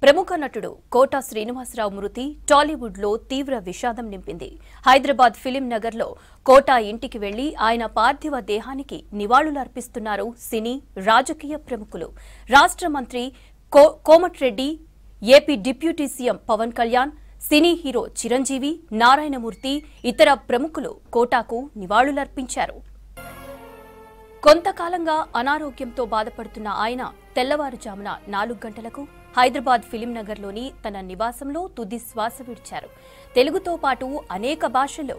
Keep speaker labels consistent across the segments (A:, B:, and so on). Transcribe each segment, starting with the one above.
A: ప్రముఖ నటుడు కోట శ్రీనివాసరావు మృతి టాలీవుడ్లో తీవ్ర విషాదం నింపింది. హైదరాబాద్ ఫిలిం నగర్లో కోట ఇంటికి వెళ్లి ఆయన పార్థివ దేహానికి నివాళులర్పిస్తున్నారు సినీ రాజకీయ ప్రముఖులు. రాష్ట్ర మంత్రి Komatireddy, AP deputy CM Pawan Kalyan, cine hero Chiranjeevi, Narayanamurthy, ఇతర ప్రముఖులు కోటకు నివాళులర్పించారు. కొంతకాలంగా అనారోగ్యంతో బాధపడుతున్న ఆయన తెల్లవారుజామున 4 గంటలకు హైదరాబాద్ ఫిలిం నగర్లోని తన నివాసంలో తుది శ్వాస విడిచారు. తెలుగుతో పాటు అనేక భాషల్లో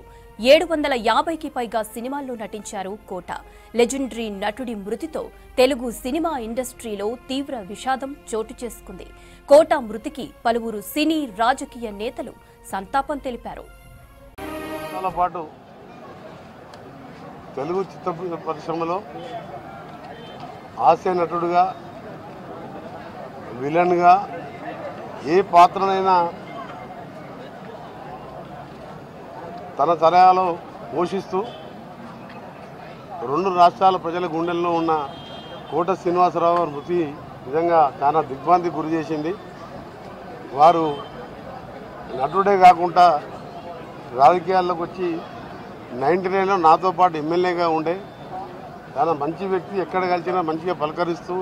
A: 750కి పైగా సినిమాల్లో నటించారు కోట. లెజెండరీ నటుడి మృతితో తెలుగు సినిమా ఇండస్ట్రీలో తీవ్ర విషాదం చోటు చేసుకుంది. కోట మృతికి పలువురు సినీ రాజకీయ నేతలు సంతాపం తెలిపారు.
B: తెలుగు చిత్ర పరిశ్రమలో హాస్య నటుడుగా, విలన్గా ఏ పాత్రనైనా తన తరహాలో పోషిస్తూ 2 రాష్ట్రాల ప్రజల గుండెల్లో ఉన్న కోట శ్రీనివాసరావు గారి మృతి నిజంగా చాలా దిగ్భ్రాంతికి గురి చేసింది. వారు నటుడే కాకుండా రాజకీయాల్లోకి వచ్చి 99లో నాతో పాటు ఎమ్మెల్యేగా ఉండే చాలా మంచి వ్యక్తి. ఎక్కడ కలిసినా మంచిగా పలకరిస్తూ,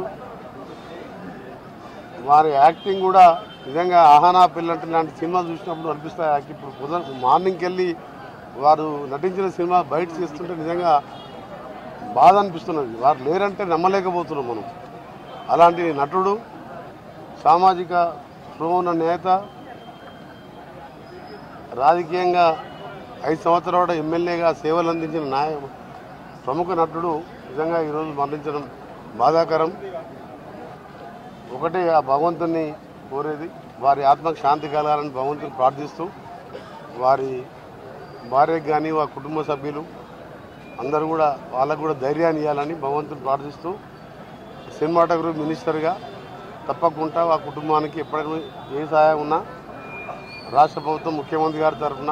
B: వారి యాక్టింగ్ కూడా నిజంగా ఆహానా పిల్లంటే లాంటి సినిమా చూసినప్పుడు అనిపిస్తాయి. ఇప్పుడు మార్నింగ్కి వెళ్ళి వారు నటించిన సినిమా బయట చేస్తుంటే నిజంగా బాధ అనిపిస్తున్నది. వారు లేరంటే నమ్మలేకపోతున్నాం మనం. అలాంటి నటుడు, సామాజిక స్పృహ నేత, రాజకీయంగా 5 సంవత్సరాల ఎమ్మెల్యేగా సేవలు అందించిన ప్రముఖ నటుడు నిజంగా ఈరోజు మరణించడం బాధాకరం. ఒకటే ఆ భగవంతుని కోరేది, వారి ఆత్మకు శాంతి కలగాలని భగవంతుని ప్రార్థిస్తూ, వారి భార్యకు కానీ వారి కుటుంబ సభ్యులు అందరూ కూడా వాళ్ళకు కూడా ధైర్యాన్ని ఇవ్వాలని భగవంతుని ప్రార్థిస్తూ, సినిమాటోగ్రఫీ మినిస్టర్గా తప్పకుండా ఆ కుటుంబానికి ఎప్పుడైనా ఏ సహాయం ఉన్నా రాష్ట్ర ప్రభుత్వం, ముఖ్యమంత్రి గారి తరఫున,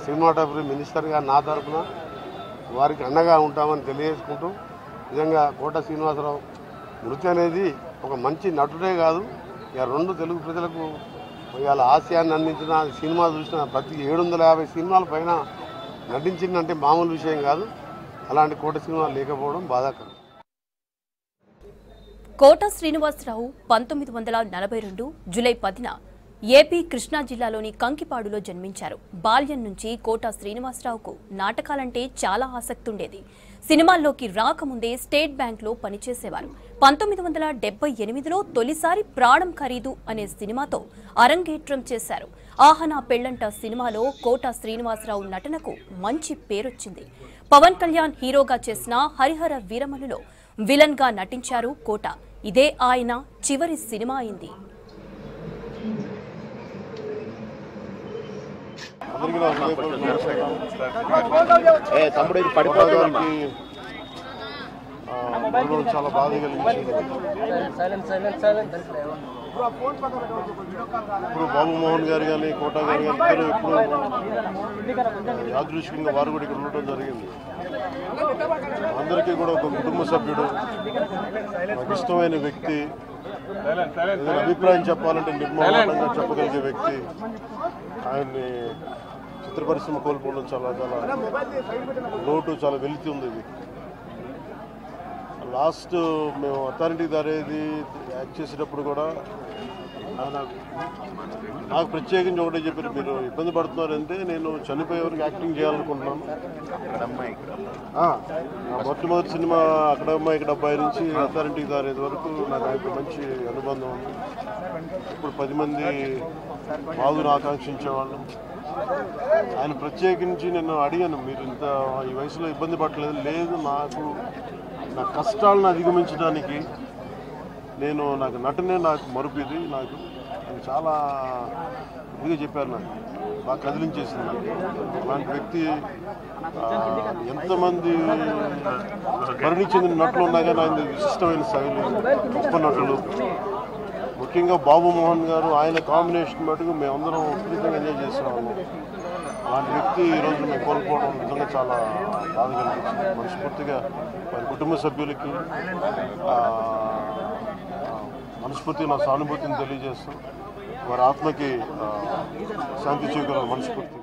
B: సినిమాటోగ్రఫీ మినిస్టర్గా నా తరఫున వారికి అండగా ఉంటామని తెలియజేసుకుంటూ, నిజంగా కోట శ్రీనివాసరావు మృతి అనేది ఒక మంచి నటుడే కాదు, ఇక 2 తెలుగు ప్రజలకు ఇవాళ హాస్యాన్ని అందించిన, సినిమా చూసిన ప్రతి 750 సినిమాల పైన నటించిందంటే మామూలు విషయం కాదు. అలాంటి కోట శ్రీనివాసరావు లేకపోవడం బాధాకరం.
A: కోట శ్రీనివాసరావు 1942 జూలై 10న ఏపీ కృష్ణా జిల్లాలోని కంకిపాడులో జన్మించారు. బాల్యం నుంచి కోట శ్రీనివాసరావుకు నాటకాలంటే చాలా ఆసక్తి ఉండేది. సినిమాల్లోకి రాకముందే స్టేట్ బ్యాంక్లో పనిచేసేవారు. 1978లో తొలిసారి ప్రాణం ఖరీదు అనే సినిమాతో అరంగేట్రం చేశారు. ఆహనా పెళ్లంట సినిమాలో కోట శ్రీనివాసరావు నటనకు మంచి పేరొచ్చింది. పవన్ కళ్యాణ్ హీరోగా చేసిన హరిహర వీరమలులో విలన్ గా నటించారు కోట. ఇదే ఆయన చివరి సినిమా అయింది.
B: చాలా బాధ కలిగించింది. ఇప్పుడు బాబు మోహన్ గారు కానీ కోట గారు కానీ ఇద్దరు ఇప్పుడు యాదృష్టికంగా వారు కూడా ఇక్కడ ఉండటం జరిగింది. అందరికీ కూడా ఒక కుటుంబ సభ్యుడు, నాకు ఇష్టమైన వ్యక్తి, ఏదైనా అభిప్రాయం చెప్పాలంటే నిర్మూలంగా చెప్పగలిగే వ్యక్తి. ఆయన్ని చిత్ర పరిశ్రమ కోల్పోవడం చాలా లోటు, చాలా వెలితి ఉంది. ఇది లాస్ట్ మేము అథారిటీ దారేది యాక్ట్ చేసేటప్పుడు కూడా నాకు ప్రత్యేకించి ఒకటే చెప్పారు, మీరు ఇబ్బంది పడుతున్నారంటే నేను చనిపోయేవరకు యాక్టింగ్ చేయాలనుకుంటున్నాను. మొట్టమొదటి సినిమా అక్కడమ్మాయి ఇక్కడ అబ్బాయి నుంచి అథారిటీ దారేది వరకు నాకు ఆయనకు మంచి అనుబంధం ఉంది. ఇప్పుడు 10 మంది బాగుని ఆకాంక్షించేవాళ్ళు. ఆయన ప్రత్యేకించి నేను అడిగాను, మీరు ఇంత ఈ వయసులో ఇబ్బంది పడలేదు. లేదు, నా కష్టాలను అధిగమించడానికి నాకు నటనే నాకు మరుపుది. నాకు చాలా ఇదిగా చెప్పారు, నాకు బాగా కదిలించేసింది. అలాంటి వ్యక్తి ఎంతమంది మరణి చెందిన నటులు ఉన్నా కానీ ఆయన విశిష్టమైన శైలి, గొప్ప నటులు. ముఖ్యంగా బాబు మోహన్ గారు, ఆయన కాంబినేషన్ మటుకు మేమందరం విపరీతంగా ఎంజాయ్ చేసేవాళ్ళం. అలాంటి వ్యక్తి ఈరోజు మేము కోల్పోవడం నిజంగా చాలా బాధ కలిగించింది. మనస్ఫూర్తిగా వారి కుటుంబ సభ్యులకి,
C: మనస్ఫూర్తిగా సానుభూతిని తెలియజేస్తూ వారి ఆత్మకి శాంతి చేకూరాలని మనస్ఫూర్తిగా.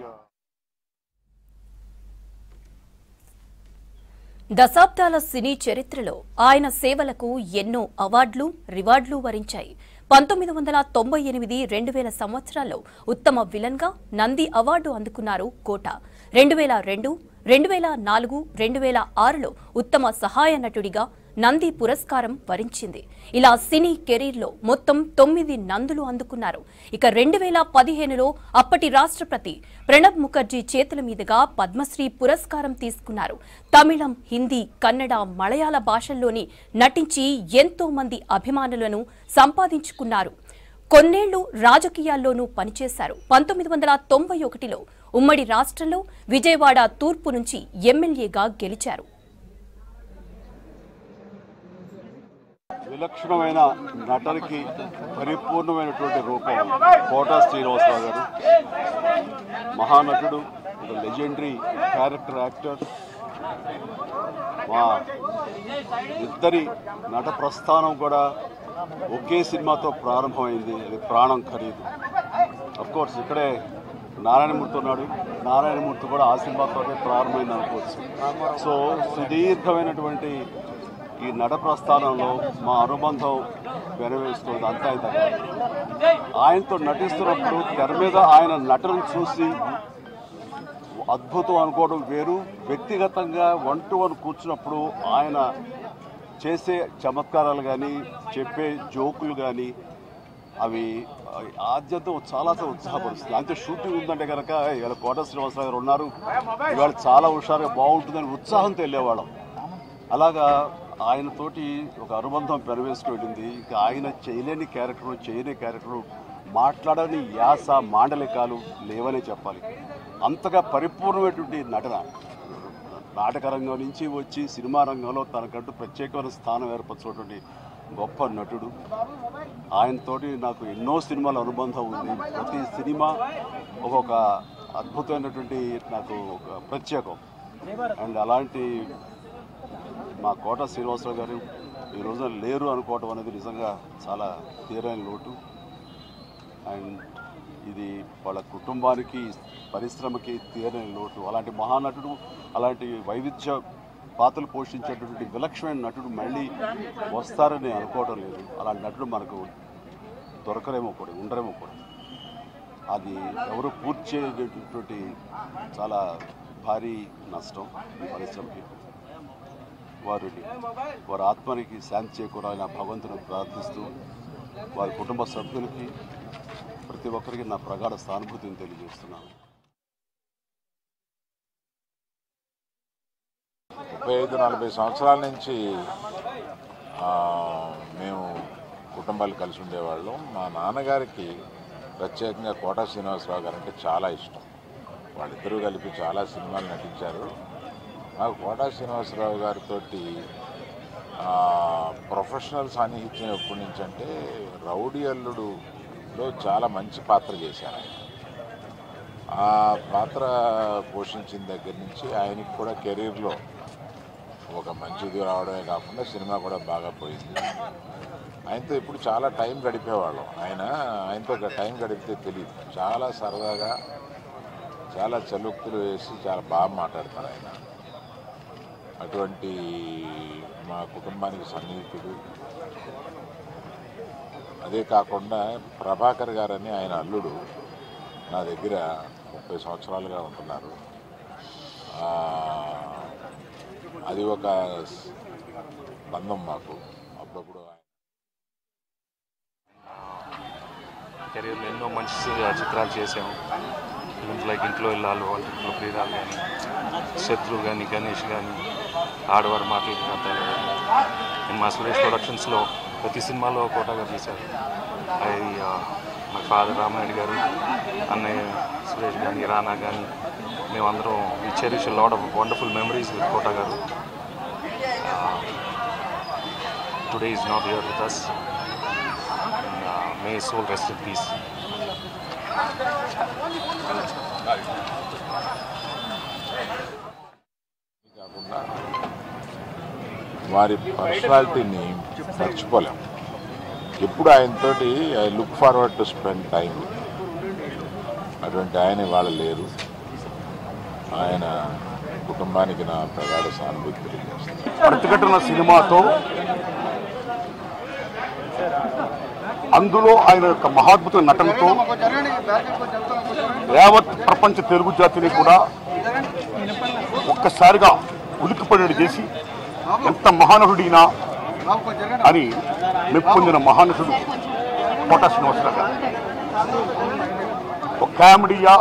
A: దశాబ్దాల సినీ చరిత్రలో ఆయన సేవలకు ఎన్నో అవార్డులు రివార్డులు వరించాయి. 1998, 2000 సంవత్సరాల్లో ఉత్తమ విలన్గా నంది అవార్డు అందుకున్నారు కోట. 2002, 2004, 2006లో ఉత్తమ సహాయ నటుడిగా నంది పురస్కారం వరించింది. ఇలా సినీ కెరీర్లో మొత్తం 9 నందులు అందుకున్నారు. ఇక 2015లో అప్పటి రాష్ట్రపతి ప్రణబ్ ముఖర్జీ చేతుల మీదుగా పద్మశ్రీ పురస్కారం తీసుకున్నారు. తమిళం, హిందీ, కన్నడ, మలయాళ భాషల్లోని నటించి ఎంతో మంది అభిమానులను సంపాదించుకున్నారు. కొన్నేళ్లు రాజకీయాల్లోనూ పనిచేశారు. 1991లో ఉమ్మడి రాష్ట్రంలో విజయవాడ తూర్పు నుంచి ఎమ్మెల్యేగా గెలిచారు.
C: విలక్షణమైన నటనకి పరిపూర్ణమైనటువంటి రూపం కోట శ్రీనివాసరావు గారు. మహానటుడు, ఒక లెజెండరీ క్యారెక్టర్ యాక్టర్. మా ఇద్దరి నట ప్రస్థానం కూడా ఒకే సినిమాతో ప్రారంభమైంది. అది ప్రాణం ఖరీదు. అఫ్కోర్స్ ఇక్కడే నారాయణమూర్తి ఉన్నాడు. నారాయణమూర్తి కూడా ఆ సినిమాతోనే ప్రారంభమైంది అనుకోవచ్చు. సో సుదీర్ఘమైనటువంటి ఈ నట ప్రస్థానంలో మా అనుబంధం వెనవేస్తుంది. అంతా ఇంత ఆయనతో నటిస్తున్నప్పుడు తెర మీద ఆయన నటనను చూసి అద్భుతం అనుకోవడం వేరు. వ్యక్తిగతంగా 1-to-1 కూర్చున్నప్పుడు ఆయన చేసే చమత్కారాలు కానీ చెప్పే జోకులు కానీ అవి ఆద్యంతో చాలా ఉత్సాహపరుస్తుంది. అంతే షూటింగ్ ఉందంటే కనుక ఇవాళ కోట శ్రీనివాసరావు గారు ఉన్నారు, ఇవాళ చాలా హుషారుగా బాగుంటుందని ఉత్సాహంతో వెళ్ళేవాళ్ళం. అలాగా ఆయనతోటి ఒక అనుబంధం పెనవేసుకు వెళ్ళింది. ఇక ఆయన చేయలేని క్యారెక్టరు, చేయని క్యారెక్టరు, మాట్లాడని యాస, మాండలికాలు లేవనే చెప్పాలి. అంతగా పరిపూర్ణమైనటువంటి నటన. నాటక రంగం నుంచి వచ్చి సినిమా రంగంలో తనకంటూ ప్రత్యేకమైన స్థానం ఏర్పరచుకున్నటువంటి గొప్ప నటుడు. ఆయనతోటి నాకు ఎన్నో సినిమాల అనుబంధం ఉంది. ప్రతి సినిమా ఒక్కొక్క అద్భుతమైనటువంటి నాకు ఒక ప్రత్యేకం. అండ్ అలాంటి మా కోట శ్రీనివాసరావు గారు ఈ రోజున లేరు అనుకోవటం అనేది నిజంగా చాలా తీరని లోటు. అండ్ ఇది వాళ్ళ కుటుంబానికి, పరిశ్రమకి తీరని లోటు. అలాంటి మహానటుడు, అలాంటి వైవిధ్య పాత్రలు పోషించేటటువంటి విలక్షణమైన నటుడు మళ్ళీ వస్తారని అనుకోవడం లేదు. అలాంటి నటుడు మనకు దొరకరేమో కూడా, ఉండరేమో కూడా. అది ఎవరు పూర్తి చేయటువంటి చాలా భారీ నష్టం ఈ పరిశ్రమకి. వారి ఆత్మనికి శాంతి చేకూరాలని ఆ భగవంతుని ప్రార్థిస్తూ వారి కుటుంబ సభ్యులకి ప్రతి ఒక్కరికి నా ప్రగాఢ సానుభూతిని తెలియజేస్తున్నాను.
D: 35-40 సంవత్సరాల నుంచి మేము కుటుంబాలు కలిసి ఉండేవాళ్ళం. మా నాన్నగారికి ప్రత్యేకంగా కోట శ్రీనివాసరావు గారు అంటే చాలా ఇష్టం. వాళ్ళిద్దరూ కలిపి చాలా సినిమాలు నటించారు. నాకు కోట శ్రీనివాసరావు గారితో ప్రొఫెషనల్ సాన్నిహిత్యం ఎప్పటి నుంచి అంటే రౌడీ అల్లుడులో చాలా మంచి పాత్ర చేశారు ఆయన. ఆ పాత్ర పోషించిన దగ్గర నుంచి ఆయనకి కూడా కెరీర్లో ఒక మంచిది రావడమే కాకుండా సినిమా కూడా బాగా పోయింది. ఆయనతో ఇప్పుడు చాలా టైం గడిపేవాళ్ళం. ఆయనతో టైం గడిపితే తెలియదు. చాలా సరదాగా, చాలా చలుక్తులు వేసి చాలా బాగా మాట్లాడతారు ఆయన. అటువంటి మా కుటుంబానికి సన్నిహితుడు. అదే కాకుండా ప్రభాకర్ గారని ఆయన అల్లుడు నా దగ్గర 30 సంవత్సరాలుగా ఉంటున్నారు. అది ఒక బంధం మాకు. అప్పుడప్పుడు
E: కెరీర్లో ఎన్నో మంచి చిత్రాలు చేసాము. ఫిల్మ్స్ లైక్ ఇంట్లో ఇల్లాలు, ఇంట్లో ప్రియురాలు కానీ, శత్రు కానీ, గణేష్ కానీ, ఆడవారు మాటలు కథలు కానీ, మా సురేష్ ప్రొడక్షన్స్లో ప్రతి సినిమాలో కోట గారు చేశారు. మా ఫాదర్ రామారెడ్డి గారు, అన్నయ్య సురేష్ కానీ, రానా కానీ, మేమందరం we cherish lot of wonderful memories with Kota గారు. Today is not here with us. May his soul rest in peace.
D: కాకుండా వారి పర్సనాలిటీని మర్చిపోలేం. ఎప్పుడు ఆయనతోటి I look forward to spend time. అటువంటి ఆయన ఇవాళ లేరు. ఆయన కుటుంబానికి నా ప్రగాఢ సానుభూతి తెలియజేస్తాను.
C: ప్రతిఘటన సినిమాతో అందులో ఆయన యొక్క మహాద్భుత నటనతో యావత్ ప్రపంచ తెలుగు జాతిని కూడా ఒక్కసారిగా ఉలిక్కిపడేది చేసి ఎంత మహానటుడినా అని మెప్పొందిన మహానటుడు కోట శ్రీనివాసరావు గారు. ఓ కామెడీయా,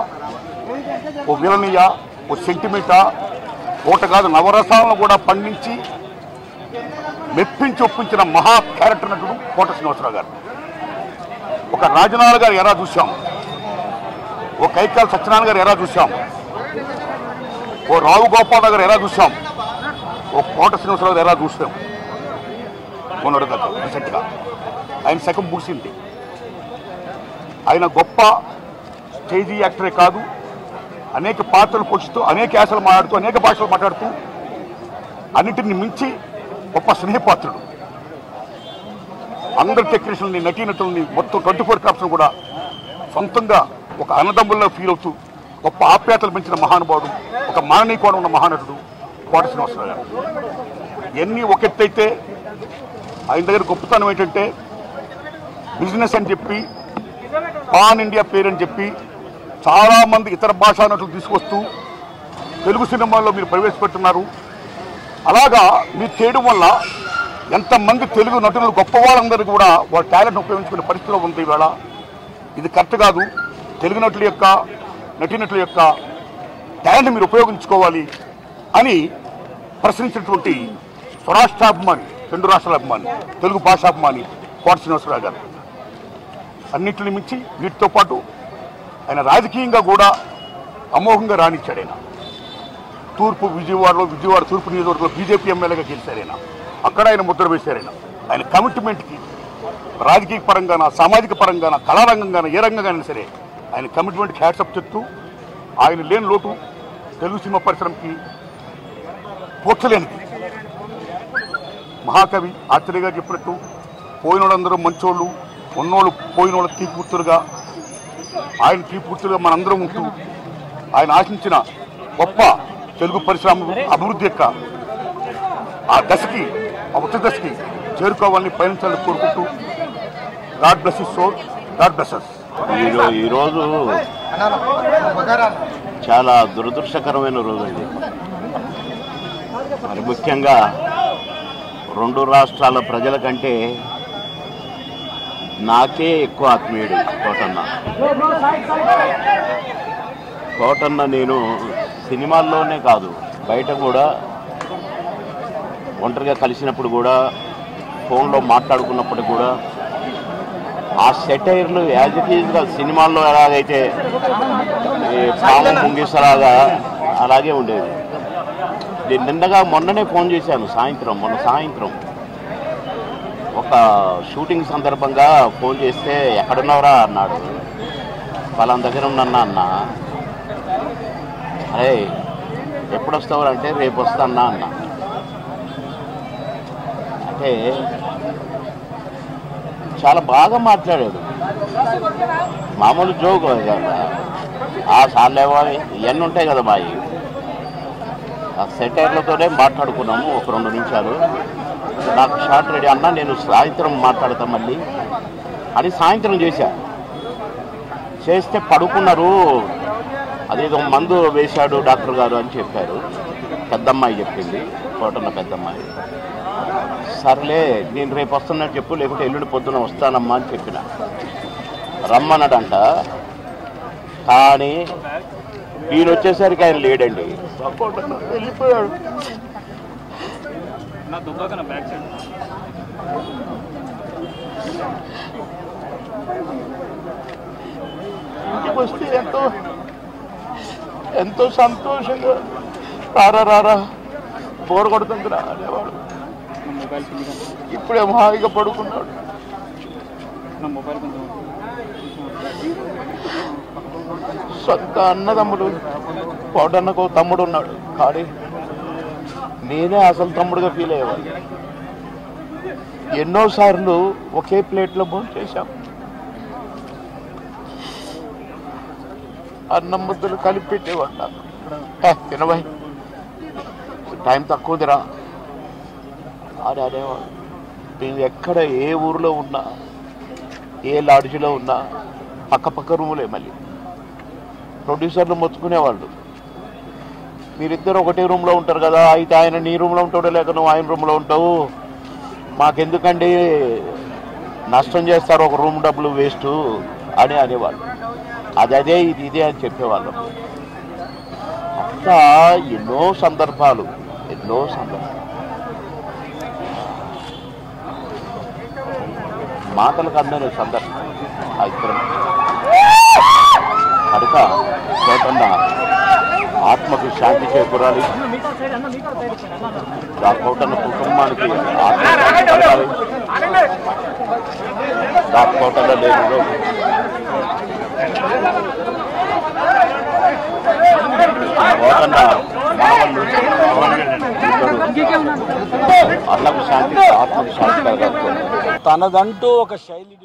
C: ఓ విలనియా, ఓ సెంటిమెంటా, కోట కాదు నవరసాలను కూడా పండించి మెప్పించి ఒప్పించిన మహా క్యారెక్టర్ నటుడు కోట శ్రీనివాసరావు గారు. ఒక రాజనాల గారు ఎలా చూశాం, ఓ కైకాల సత్యనారాయణ గారు ఎలా చూశాం, ఓ రావు గోపాలరావు గారు ఎలా చూశాం, ఓ కోట శ్రీనివాసరావు గారు ఎలా చూసాం. మొన్నటి దగ్గర రీసెంట్గా ఆయన శకం ముగిసింది. ఆయన గొప్ప స్టేజీ యాక్టరే కాదు, అనేక పాత్రలు పోషిస్తూ అనేక యాసలు మాట్లాడుతూ అనేక భాషలు మాట్లాడుతూ అన్నిటిని మించి గొప్ప స్నేహపాత్రుడు. అందరి టెక్నీషియన్ని, నటీనటుల్ని మొత్తం 24 క్రాఫ్ట్స్ను కూడా సొంతంగా ఒక అన్నదమ్ముల్లో ఫీల్ అవుతూ గొప్ప ఆప్యాయతలు పెంచిన మహానుభావుడు, ఒక మాననీయ కోణం ఉన్న మహానటుడు కోట శ్రీనివాసరావు గారు. ఇవన్నీ ఒక ఎత్తైతే ఆయన దగ్గర గొప్పతనం ఏంటంటే బిజినెస్ అని చెప్పి, పాన్ ఇండియా పేరని చెప్పి చాలామంది ఇతర భాషా నటులు తీసుకొస్తూ తెలుగు సినిమాల్లో మీరు ప్రవేశపెట్టున్నారు. అలాగా మీరు చేయడం వల్ల ఎంతమంది తెలుగు నటులు గొప్ప వాళ్ళందరూ కూడా వాళ్ళ టాలెంట్ ఉపయోగించుకునే పరిస్థితిలో ఉంది ఇవాళ. ఇది కరెక్ట్ కాదు. తెలుగు నటుల యొక్క, నటీనటుల యొక్క టాలెంట్ మీరు ఉపయోగించుకోవాలి అని ప్రశ్నించినటువంటి స్వరాష్ట్రాభిమాని, 2 రాష్ట్రాల అభిమాని, తెలుగు భాషాభిమాని కోట శ్రీనివాసరావు గారు. అన్నింటిని మించి వీటితో పాటు ఆయన రాజకీయంగా కూడా అమోఘంగా రాణించాడు. ఆయన విజయవాడ తూర్పు నియోజకవర్గంలో బీజేపీ ఎమ్మెల్యేగా గెలిచారు. ఆయన అక్కడ ఆయన ముద్ర వేశారు. ఆయన కమిట్మెంట్కి రాజకీయ పరంగాన, సామాజిక పరంగాన, కళారంగంగాన, ఏ రంగంగానే సరే ఆయన కమిట్మెంట్కి హ్యాట్సప్ చెప్తూ ఆయన లేని లోటు తెలుగు సినిమా పరిశ్రమకి పోర్చలేనిది. మహాకవి ఆచార్య గారు చెప్పినట్టు పోయినోళ్ళందరూ మంచోళ్ళు, ఉన్నోళ్ళు పోయినోళ్ళ తీపూర్తులుగా, ఆయన తీపూర్తులుగా మనందరం ఉంటూ ఆయన ఆశించిన గొప్ప తెలుగు పరిశ్రమ అభివృద్ధి యొక్క ఆ దశకి, ఆ ఉచ్చ దశకి చేరుకోవాలని పయనించాలని కోరుకుంటూ God bless his soul, God bless us.
F: ఈరోజు చాలా దురదృష్టకరమైన రోజు అండి. మరి ముఖ్యంగా 2 రాష్ట్రాల ప్రజల కంటే నాకే ఎక్కువ ఆత్మీయుడు కోటన్న. నేను సినిమాల్లోనే కాదు, బయట కూడా ఒంటరిగా కలిసినప్పుడు కూడా, ఫోన్లో మాట్లాడుకున్నప్పుడు కూడా ఆ సెటైర్లు యాజ్ ఇట్ ఈజ్గా సినిమాల్లో ఎలాగైతే పాము ముంగిసలాగా అలాగే ఉండేది. నిన్నగా మొన్ననే ఫోన్ చేశాను, మొన్న సాయంత్రం ఒక షూటింగ్ సందర్భంగా ఫోన్ చేస్తే ఎక్కడున్నావురా అన్నాడు. వాళ్ళ దగ్గర ఉన్నన్నా అన్న. అరే ఎప్పుడు వస్తావురా అంటే రేపు వస్తాన్నా అన్న. అంటే చాలా బాగా మాట్లాడాడు. మామూలు జోక్ ఆ సార్లేవో ఇవన్నీ ఉంటాయి కదా బాయి. ఆ సెటైర్లతోనే మాట్లాడుకున్నాము ఒక 2 నిమిషాలు. నాకు షార్ట్ రెడీ అన్నా, నేను సాయంత్రం మాట్లాడతా మళ్ళీ అని సాయంత్రం చేస్తే పడుకున్నారు. అదేదో మందు వేశాడు డాక్టర్ గారు అని చెప్పారు. పెద్దమ్మాయి చెప్పింది, కోటన్న పెద్దమ్మాయి. సర్లే నేను రేపు వస్తున్నట్టు చెప్పు, లేకుంటే ఎల్లుండి పొద్దున వస్తానమ్మా అని చెప్పిన. రమ్మన్నాడంట. కానీ ఈయన వచ్చేసరికి ఆయన లేడండి, వెళ్ళిపోయాడు. ఇంటికి వస్తే ఎంతో సంతోషంగా రారా బోర్ కొడుతుందిరా అనేవాడు. ఇప్పుడే హాయిగా పడుకున్నాడు. సొంత అన్నదమ్ముడు, కోటన్నకు తమ్ముడు ఉన్నాడు. కానీ నేనే అసలు తమ్ముడుగా ఫీల్ అయ్యేవాడు. ఎన్నోసార్లు ఒకే ప్లేట్లో భోజనం చేశాం. అన్నం ముద్దలు కలిపి పెట్టేవాడు నాకు. తినవై టైం తక్కువదిరా అని అనేవాడు. నేను ఎక్కడ ఏ ఊరిలో ఉన్నా, ఏ లాడ్జిలో ఉన్నా పక్క రూములే. మళ్ళీ ప్రొడ్యూసర్లు మొత్తుకునేవాళ్ళు, మీరిద్దరు ఒకటే రూమ్లో ఉంటారు కదా, అయితే ఆయన నీ రూమ్లో ఉంటాడో లేక నువ్వు ఆయన రూమ్లో ఉంటావు, మాకెందుకండి నష్టం చేస్తారు, ఒక రూమ్ డబ్బులు వేస్ట్ అని అనేవాళ్ళు. అదే ఇది ఇదే అని చెప్పేవాళ్ళం. అట్లా ఎన్నో సందర్భాలు. మాటలకు అందని సందర్భం. కనుక కోటన్న ఆత్మకు శాంతి చేకూరాలి, ఆ కోటన్న కుటుంబానికి ఆత్మశాంతి కలగాలి. ఆ కోటన్న లేనిలో కోటన్న మనవళ్ళు అన్నకు శాంతి, ఆత్మకు శాంతి కలగాలి.
G: తనదంటూ ఒక శైలి